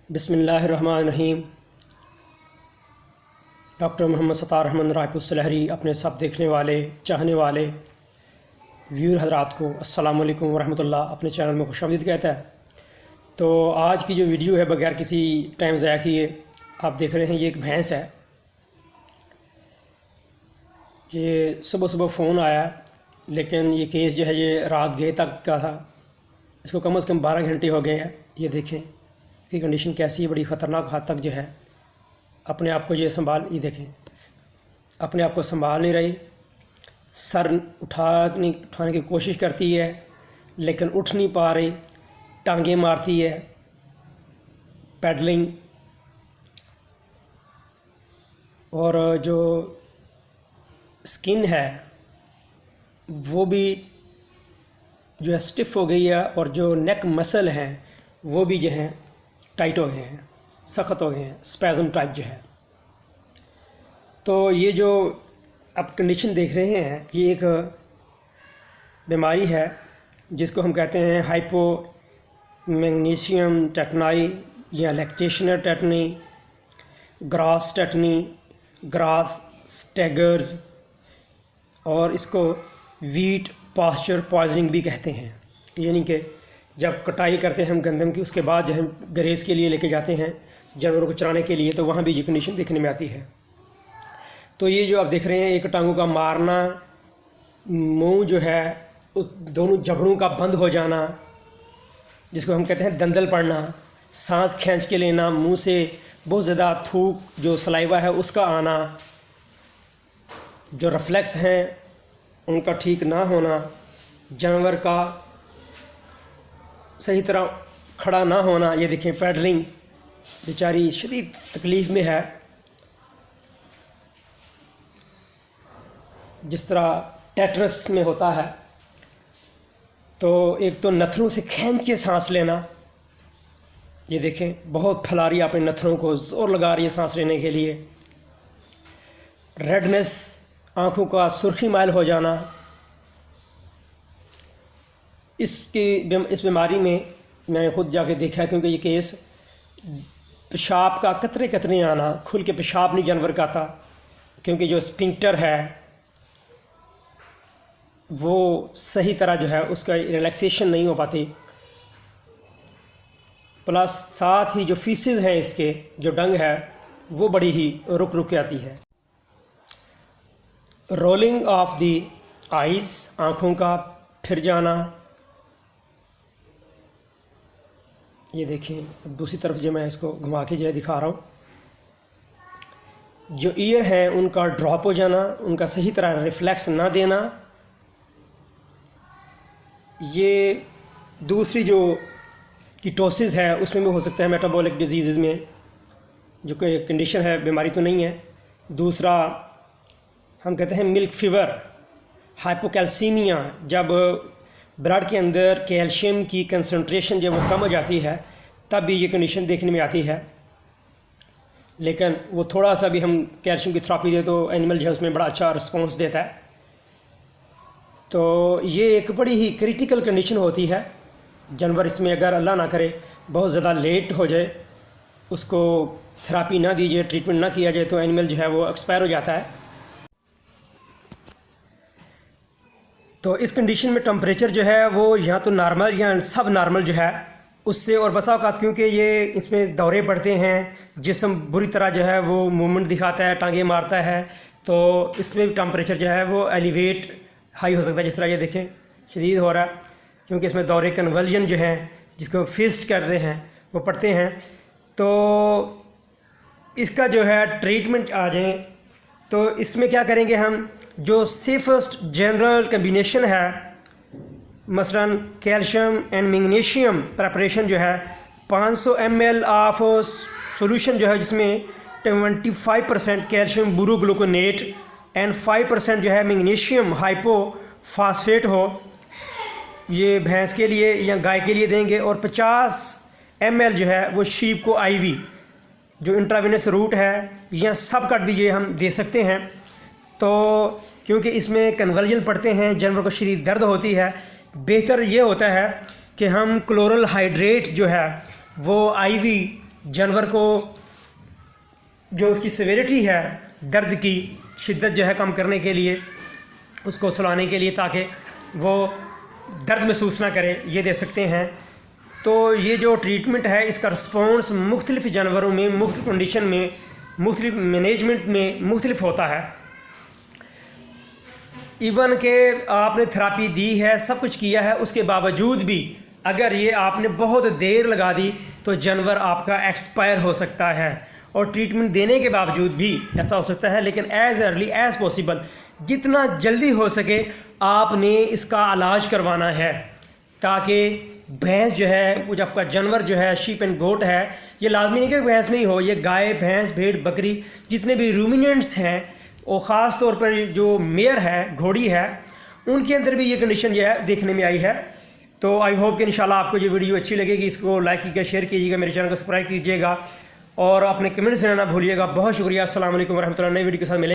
बिस्मिल्लाहिर्रहमानिर्रहीम। डॉक्टर मोहम्मद सत्तार रहमान रायपुर सलहरी अपने सब देखने वाले चाहने वाले व्यूअर हज़रात को अस्सलाम वालेकुम वरहमतुल्लाह अपने चैनल में खुशामदीद कहता है। तो आज की जो वीडियो है बगैर किसी टाइम ज़ाया किए आप देख रहे हैं, ये एक भैंस है। ये सुबह सुबह फ़ोन आया, लेकिन ये केस जो है ये रात गए तक का था। इसको कम से कम 12 घंटे हो गए हैं। ये देखें इसकी कंडीशन कैसी है, बड़ी ख़तरनाक हद तक जो है अपने आप को ये देखें अपने आप को संभाल नहीं रही। सर उठाने की कोशिश करती है लेकिन उठ नहीं पा रही, टांगे मारती है, पैडलिंग, और जो स्किन है वो भी जो है स्टिफ हो गई है, और जो नेक मसल हैं वो भी जो हैं टाइट हो गए हैं, सख्त हो गए हैं, स्पैज़म टाइप जो है। तो ये जो आप कंडीशन देख रहे हैं ये एक बीमारी है जिसको हम कहते हैं हाइपो मैग्नीशियम टेटनाई या लैक्टेशनर टेटनी, ग्रास टेटनी, ग्रास स्टैगर्स, और इसको वीट पास्चर पॉइजनिंग भी कहते हैं। यानी कि जब कटाई करते हैं हम गंदम की, उसके बाद जब हम ग्रेज़ के लिए लेके जाते हैं जानवरों को चराने के लिए, तो वहाँ भी ये कंडीशन देखने में आती है। तो ये जो आप देख रहे हैं एक टांगों का मारना, मुंह जो है दोनों जबड़ों का बंद हो जाना, जिसको हम कहते हैं दंदल पड़ना, सांस खींच के लेना, मुंह से बहुत ज़्यादा थूक जो सलाइवा है उसका आना, जो रिफ्लेक्स हैं उनका ठीक ना होना, जानवर का सही तरह खड़ा ना होना। ये देखें पैडलिंग, बेचारी शदीद तकलीफ़ में है। जिस तरह टेटनस में होता है, तो एक तो नथनों से खींच के सांस लेना, ये देखें बहुत फैला रही है अपने नथनों को, ज़ोर लगा रही है सांस लेने के लिए। रेडनेस, आँखों का सुर्खी माइल हो जाना। इस बीमारी में मैंने खुद जाके देखा है, क्योंकि ये केस पेशाब का कतरे कतरे आना, खुल के पेशाब नहीं जानवर का आता, क्योंकि जो स्पिंक्टर है वो सही तरह जो है उसका रिलैक्सेशन नहीं हो पाती। प्लस साथ ही जो फीसेस हैं इसके, जो डंग है वो बड़ी ही रुक रुक के आती है। रोलिंग ऑफ दी आइज़, आँखों का फिर जाना। ये देखें अब दूसरी तरफ जो मैं इसको घुमा के जो है दिखा रहा हूँ, जो ईयर हैं उनका ड्रॉप हो जाना, उनका सही तरह रिफ्लेक्स ना देना। ये दूसरी जो कीटोसिस है उसमें भी हो सकता है, मेटाबॉलिक डिजीज़ में जो कि कंडीशन है, बीमारी तो नहीं है। दूसरा हम कहते हैं मिल्क फीवर, हाइपोकैल्सीमिया, जब ब्लड के अंदर कैल्शियम की कंसंट्रेशन जब वो कम हो जाती है तब भी ये कंडीशन देखने में आती है। लेकिन वो थोड़ा सा भी हम कैल्शियम की थेरेपी दे तो एनिमल जो है उसमें बड़ा अच्छा रिस्पॉन्स देता है। तो ये एक बड़ी ही क्रिटिकल कंडीशन होती है। जानवर इसमें अगर अल्लाह ना करे बहुत ज़्यादा लेट हो जाए, उसको थेरेपी ना दी जाए, ट्रीटमेंट ना किया जाए, तो एनिमल जो है वो एक्सपायर हो जाता है। तो इस कंडीशन में टेम्परेचर जो है वो या तो नॉर्मल या सब नॉर्मल जो है उससे, और बसा औकात क्योंकि ये इसमें दौरे पड़ते हैं, जिस्म बुरी तरह जो है वो मूवमेंट दिखाता है, टांगे मारता है, तो इसमें भी टेम्परेचर जो है वो एलिवेट हाई हो सकता है। जिस तरह ये देखें शदीद हो रहा है, क्योंकि इसमें दौरे कन्वर्जन जो है जिसको फिस्ट करते हैं वो पड़ते हैं। तो इसका जो है ट्रीटमेंट आ जाए तो इसमें क्या करेंगे हम, जो सेफेस्ट जनरल कम्बिनेशन है, मसलन कैल्शियम एंड मैग्नीशियम प्रेपरेशन जो है 500 ml ऑफ सॉल्यूशन जो है जिसमें 25% कैल्शियम बुरोग्लूकोनेट एंड 5% जो है मैग्नीशियम हाइपोफॉस्फेट हो, ये भैंस के लिए या गाय के लिए देंगे। और 50 ml जो है वो शीप को IV जो इंट्रावेनस रूट है या सब कट भी ये हम दे सकते हैं। तो क्योंकि इसमें कन्वर्जन पड़ते हैं, जानवर को शदीद दर्द होती है, बेहतर ये होता है कि हम क्लोरल हाइड्रेट जो है वो IV जानवर को जो उसकी सेवेरिटी है, दर्द की शिद्दत जो है कम करने के लिए, उसको सुलाने के लिए, ताकि वो दर्द महसूस ना करे, ये दे सकते हैं। तो ये जो ट्रीटमेंट है इसका रिस्पॉन्स मुख्तलिफ़ जानवरों में, मुख्तलिफ़ कंडीशन में, मुख्तलिफ़ मैनेजमेंट में मुख्तलिफ होता है। इवन के आपने थेरापी दी है, सब कुछ किया है, उसके बावजूद भी अगर ये आपने बहुत देर लगा दी तो जानवर आपका एक्सपायर हो सकता है। और ट्रीटमेंट देने के बावजूद भी ऐसा हो सकता है, लेकिन एज़ अर्ली एज़ पॉसिबल, जितना जल्दी हो सके आपने इसका इलाज करवाना है, ताकि भैंस जो है, वो आपका जानवर जो है, शीप एंड गोट है, ये लाजमी नहीं कि भैंस में ही हो, ये गाय, भैंस, भेड़, बकरी, जितने भी रूमिनेंट्स हैं, और ख़ास तौर पर जो मेयर है, घोड़ी है, उनके अंदर भी ये कंडीशन जो है देखने में आई है। तो आई होप कि इंशाल्लाह आपको ये वीडियो अच्छी लगेगी। इसको लाइक कीजिएगा, शेयर कीजिएगा, मेरे चैनल को सब्सक्राइब कीजिएगा और अपने कमेंट्स देना ना भूलिएगा। बहुत शुक्रिया। अस्सलाम वालेकुम रहमतुल्लाह। नई वीडियो के साथ मिलेंगे।